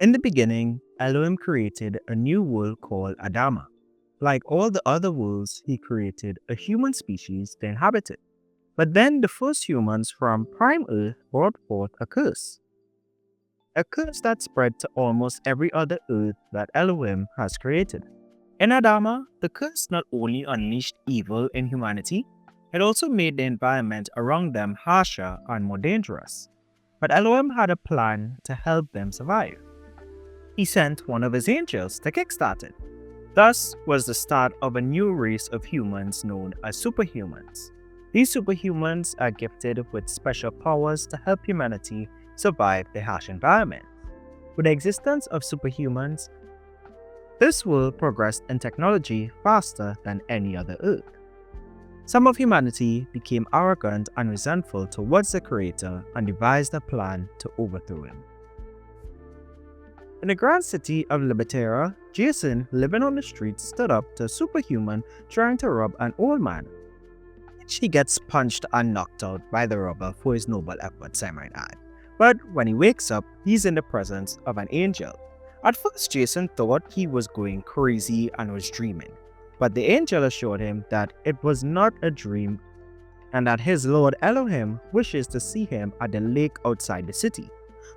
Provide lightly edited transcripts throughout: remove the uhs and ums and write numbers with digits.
In the beginning, Elohim created a new world called Adama. Like all the other worlds, he created a human species to inhabit it. But then the first humans from prime Earth brought forth a curse that spread to almost every other Earth that Elohim has created. In Adama, the curse not only unleashed evil in humanity, it also made the environment around them harsher and more dangerous. But Elohim had a plan to help them survive. He sent one of his angels to kickstart it. Thus was the start of a new race of humans known as superhumans. These superhumans are gifted with special powers to help humanity survive the harsh environment. With the existence of superhumans, this world progressed in technology faster than any other Earth. Some of humanity became arrogant and resentful towards the Creator and devised a plan to overthrow him. In the grand city of Libertera, Jason, living on the streets, stood up to a superhuman trying to rob an old man. He gets punched and knocked out by the robber for his noble efforts, I might add. But when he wakes up, he's in the presence of an angel. At first, Jason thought he was going crazy and was dreaming. But the angel assured him that it was not a dream and that his Lord Elohim wishes to see him at the lake outside the city.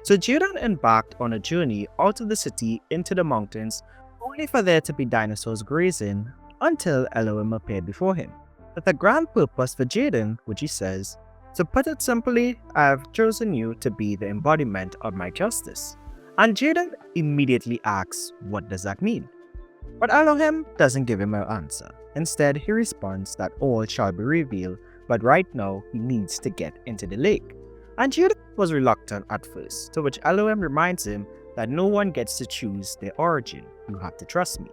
So Jaden embarked on a journey out of the city into the mountains, only for there to be dinosaurs grazing until Elohim appeared before him, with a grand purpose for Jaden, which he says, "To put it simply, I have chosen you to be the embodiment of my justice." And Jaden immediately asks, what does that mean? But Elohim doesn't give him an answer. Instead, he responds that all shall be revealed, but right now he needs to get into the lake. And Jaden was reluctant at first, to which Elohim reminds him that no one gets to choose their origin. You have to trust me.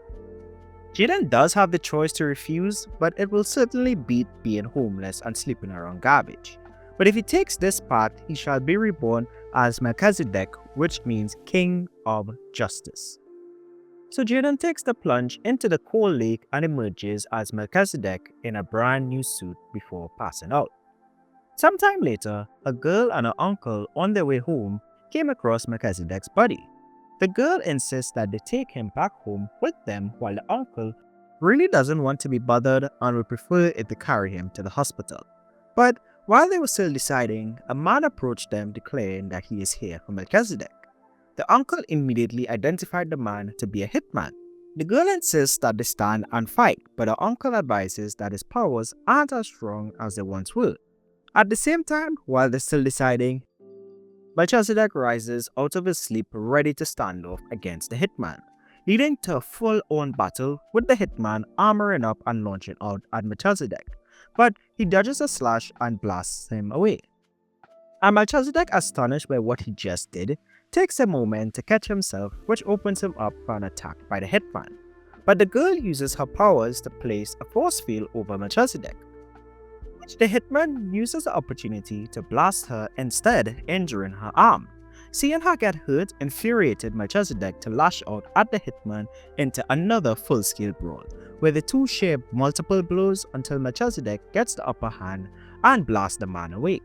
Jaden does have the choice to refuse, but it will certainly beat being homeless and sleeping around garbage. But if he takes this path, he shall be reborn as Melchizedek, which means King of Justice. So Jaden takes the plunge into the cold lake and emerges as Melchizedek in a brand new suit before passing out. Sometime later, a girl and her uncle on their way home came across Melchizedek's body. The girl insists that they take him back home with them, while the uncle really doesn't want to be bothered and would prefer it to carry him to the hospital. But while they were still deciding, a man approached them declaring that he is here for Melchizedek. The uncle immediately identified the man to be a hitman. The girl insists that they stand and fight, but her uncle advises that his powers aren't as strong as they once were. At the same time, while they're still deciding, Melchizedek rises out of his sleep ready to stand off against the hitman, leading to a full-on battle with the hitman armoring up and launching out at Melchizedek. But he dodges a slash and blasts him away. And Melchizedek, astonished by what he just did, takes a moment to catch himself, which opens him up for an attack by the hitman. But the girl uses her powers to place a force field over Melchizedek, which the hitman uses the opportunity to blast her, instead injuring her arm. Seeing her get hurt infuriated Melchizedek to lash out at the hitman into another full-scale brawl, where the two share multiple blows until Melchizedek gets the upper hand and blasts the man away.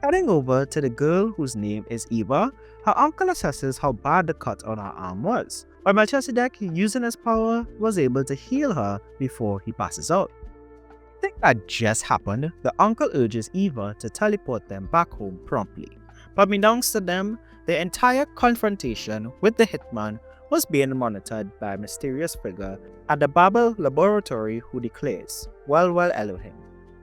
Heading over to the girl whose name is Eva, her uncle assesses how bad the cut on her arm was, but Melchizedek, using his power, was able to heal her before he passes out. I think that just happened, the uncle urges Eva to teleport them back home promptly. But unbeknownst to them, the entire confrontation with the hitman was being monitored by a mysterious figure at the Babel laboratory who declares, well Elohim,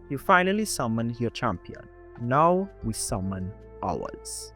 you finally summoned your champion. Now we summon ours.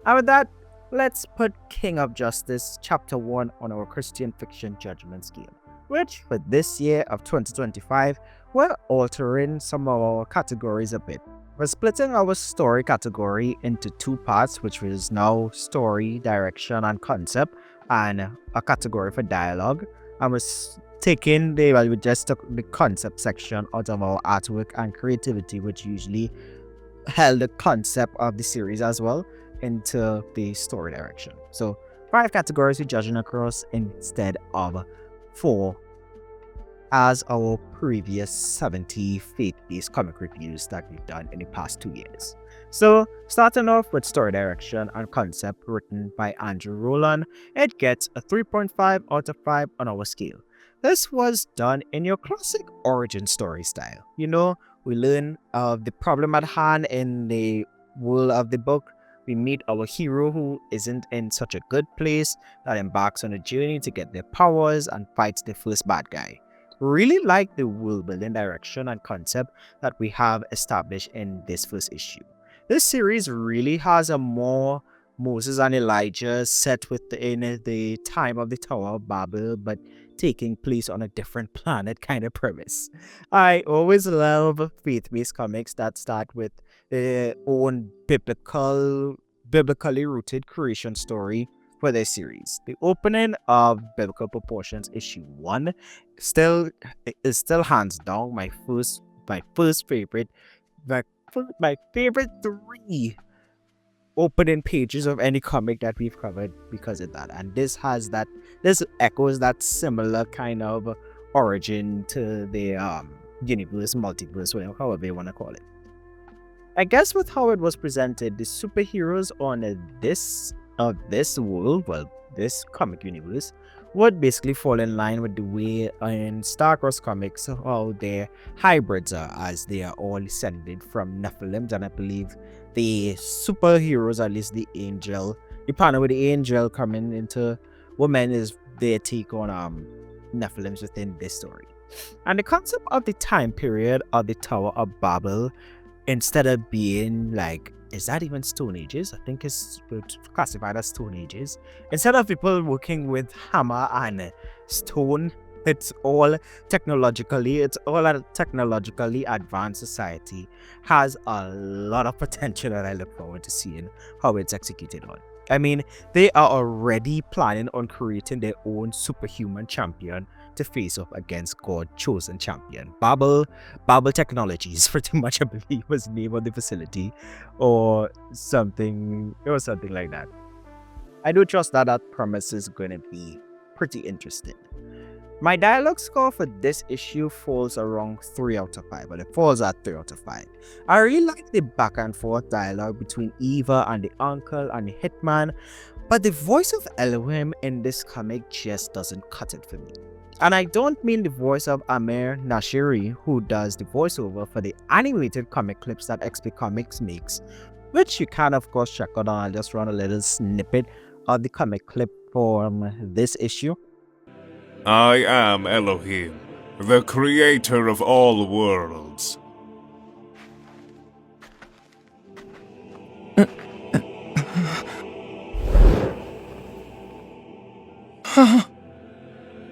And with that, let's put King of Justice Chapter 1 on our Christian Fiction Judgment Scale, which for this year of 2025, we're altering some of our categories a bit. We're splitting our story category into two parts, which is now story, direction, and concept, and a category for dialogue. And we just took the concept section out of our artwork and creativity, which usually held the concept of the series as well, into the story direction. So 5 categories we're judging across instead of 4 as our previous 70 faith-based comic reviews that we've done in the past 2 years. So, starting off with story direction and concept written by Andrew Rowland, it gets a 3.5 out of 5 on our scale. This was done in your classic origin story style. We learn of the problem at hand in the world of the book. We meet our hero who isn't in such a good place, that embarks on a journey to get their powers and fights the first bad guy. Really like the world building direction and concept that we have established in this first issue. This series really has a more Moses and Elijah set within the time of the Tower of Babel, but taking place on a different planet kind of premise. I always love faith-based comics that start with their own biblically rooted creation story for their series. The opening of Biblical Proportions issue 1 is still hands down my first favorite, my favorite 3 opening pages of any comic that we've covered because of that. And this echoes that similar kind of origin to the universe, multiverse, however you want to call it. I guess with how it was presented, the superheroes on this world, this comic universe, would basically fall in line with the way in Star Wars comics how their hybrids are, as they are all descended from Nephilims. And I believe the superheroes, at least the panel with the angel coming into woman, is their take on Nephilims within this story. And the concept of the time period of the Tower of Babel, instead of being like, is that even Stone Ages? I think it's classified as Stone Ages. Instead of people working with hammer and stone, it's all a technologically advanced society. Has a lot of potential, and I look forward to seeing how it's executed on. I mean, they are already planning on creating their own superhuman champion to face off against God's chosen champion. Babel Technologies, pretty much, I believe, was the name of the facility, or something. It was something like that. I do trust that premise is going to be pretty interesting. My dialogue score for this issue falls around 3 out of 5, but it falls at 3 out of 5. I really like the back and forth dialogue between Eva and the uncle and the hitman, but the voice of Elohim in this comic just doesn't cut it for me. And I don't mean the voice of Amir Nashiri, who does the voiceover for the animated comic clips that XP Comics makes, which you can of course check out. I'll just run a little snippet of the comic clip from this issue. I am Elohim, the creator of all worlds.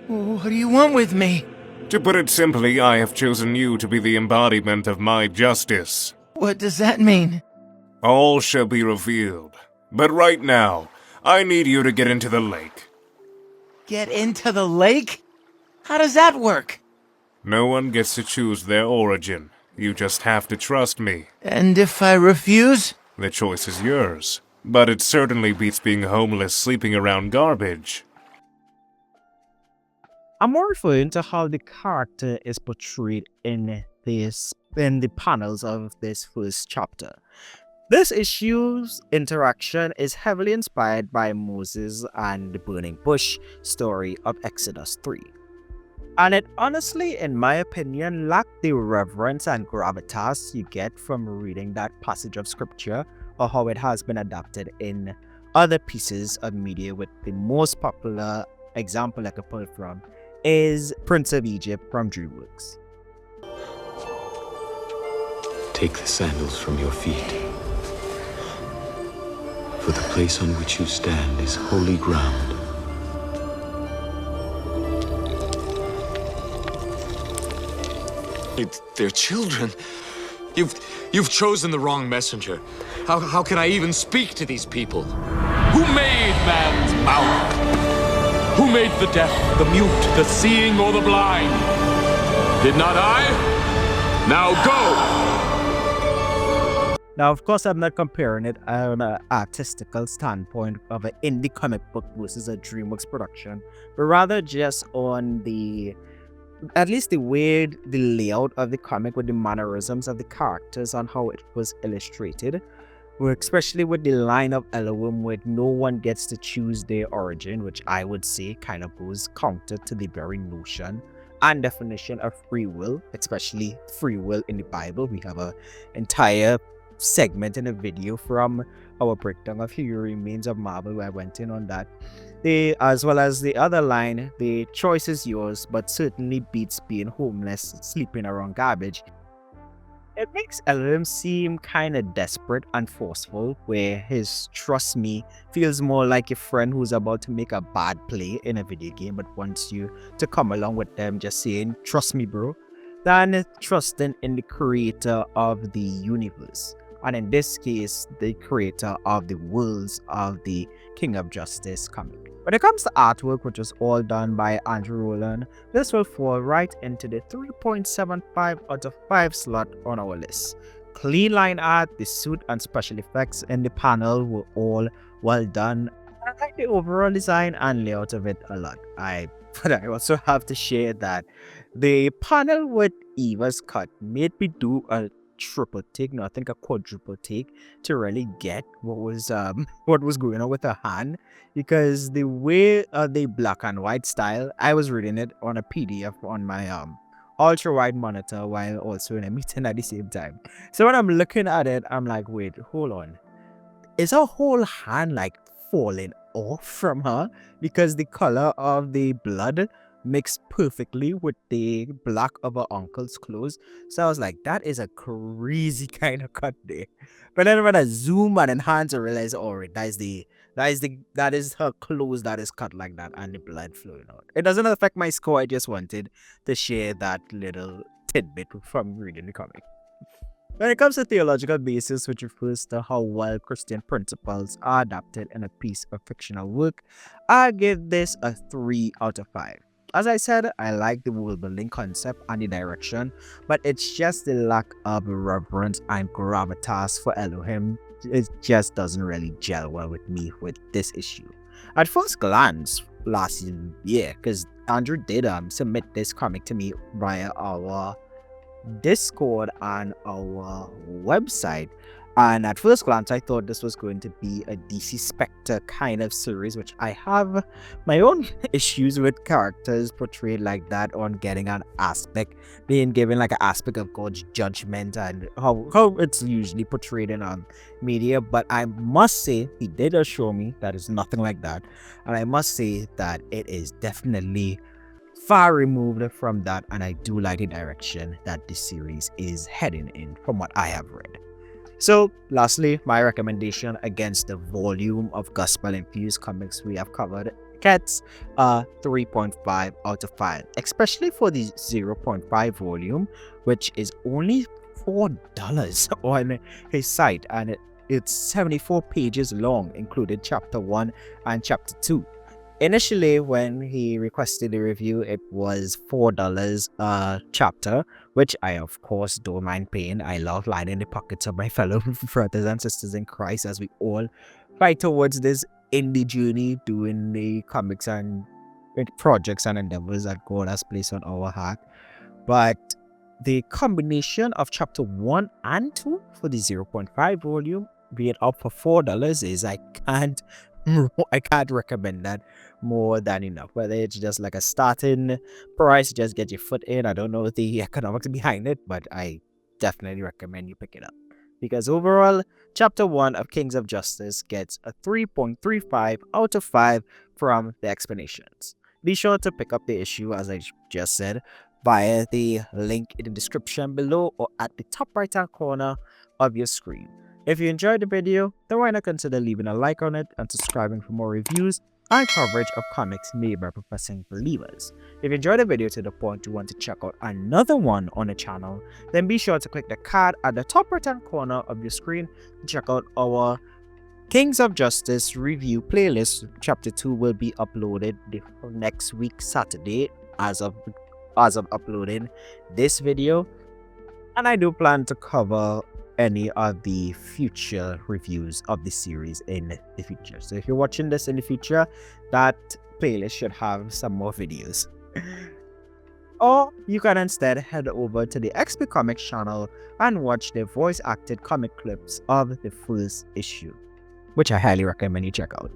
What do you want with me? To put it simply, I have chosen you to be the embodiment of my justice. What does that mean? All shall be revealed. But right now, I need you to get into the lake. Get into the lake? How does that work? No one gets to choose their origin. You just have to trust me. And if I refuse? The choice is yours. But it certainly beats being homeless sleeping around garbage. I'm more referring to how the character is portrayed in the panels of this first chapter. This issue's interaction is heavily inspired by Moses and the burning bush story of Exodus 3. And it honestly, in my opinion, lacked the reverence and gravitas you get from reading that passage of scripture, or how it has been adapted in other pieces of media, with the most popular example I could pull from is Prince of Egypt from DreamWorks. Take the sandals from your feet, for the place on which you stand is holy ground. They're children. You've chosen the wrong messenger. How can I even speak to these people? Who made man's mouth? Who made the deaf, the mute, the seeing, or the blind? Did not I? Now go! Now, of course, I'm not comparing it on an artistical standpoint of an indie comic book versus a DreamWorks production, but rather just on at least the way the layout of the comic with the mannerisms of the characters and how it was illustrated. especially with the line of Elohim where no one gets to choose their origin, which I would say kind of goes counter to the very notion and definition of free will, especially free will in the Bible. We have an entire segment in a video from our breakdown of He Remains of Marvel where I went in on that. As well as the other line, the choice is yours, but certainly beats being homeless, sleeping around garbage. It makes Elohim seem kind of desperate and forceful, where his trust me feels more like a friend who's about to make a bad play in a video game but wants you to come along with them, just saying, trust me, bro, than trusting in the creator of the universe. And in this case, the creator of the worlds of the King of Justice comic. When it comes to artwork, which was all done by Andrew Rowland, this will fall right into the 3.75 out of 5 slot on our list. Clean line art, the suit and special effects in the panel were all well done. I like the overall design and layout of it a lot. But I also have to share that the panel with Eva's cut made me do a triple take, no, I think a quadruple take to really get what was going on with her hand, because the way the black and white style, I was reading it on a PDF on my ultra wide monitor while also in a meeting at the same time. So when I'm looking at it, I'm like, wait, hold on, is her whole hand like falling off from her? Because the color of the blood mixed perfectly with the black of her uncle's clothes. So I was like, that is a crazy kind of cut there. But then when I zoom and enhance, I realize, oh, that is her clothes that is cut like that and the blood flowing out. It doesn't affect my score. I just wanted to share that little tidbit from reading the comic. When it comes to theological basis, which refers to how well Christian principles are adapted in a piece of fictional work, I give this a 3 out of 5. As I said, I like the world building concept and the direction, but it's just the lack of reverence and gravitas for Elohim. It just doesn't really gel well with me with this issue. At first glance, last year, because Andrew did submit this comic to me via our Discord and our website, and at first glance I thought this was going to be a DC Spectre kind of series, which I have my own issues with characters portrayed like that, on getting an aspect, being given like an aspect of God's judgment and how it's usually portrayed in media. But I must say he did assure me that it's nothing like that, and I must say that it is definitely far removed from that, and I do like the direction that this series is heading in from what I have read. So lastly, my recommendation against the volume of gospel infused comics we have covered gets a 3.5 out of 5, especially for the 0.5 volume, which is only $4 on his site, and it's 74 pages long, including chapter 1 and chapter 2. Initially, when he requested the review, it was $4 a chapter, which I of course don't mind paying. I love lining the pockets of my fellow brothers and sisters in Christ as we all fight towards this indie journey, doing the comics and projects and endeavors that God has placed on our heart. But the combination of chapter 1 and 2 for the 0.5 volume being up for $4 is I can't recommend that more than enough. Whether it's just like a starting price, just get your foot in. I don't know the economics behind it, but I definitely recommend you pick it up. Because overall, chapter 1 of Kings of Justice gets a 3.35 out of 5 from the Xplanations. Be sure to pick up the issue, as I just said, via the link in the description below or at the top right hand corner of your screen. If you enjoyed the video, then why not consider leaving a like on it and subscribing for more reviews and coverage of comics made by professing believers. If you enjoyed the video to the point you want to check out another one on the channel, then be sure to click the card at the top right hand corner of your screen to check out our Kings of Justice review playlist. Chapter 2 will be uploaded next week, Saturday, as of uploading this video. And I do plan to cover any of the future reviews of the series in the future. So if you're watching this in the future, that playlist should have some more videos. Or you can instead head over to the XP Comics channel and watch the voice acted comic clips of the first issue, which I highly recommend you check out.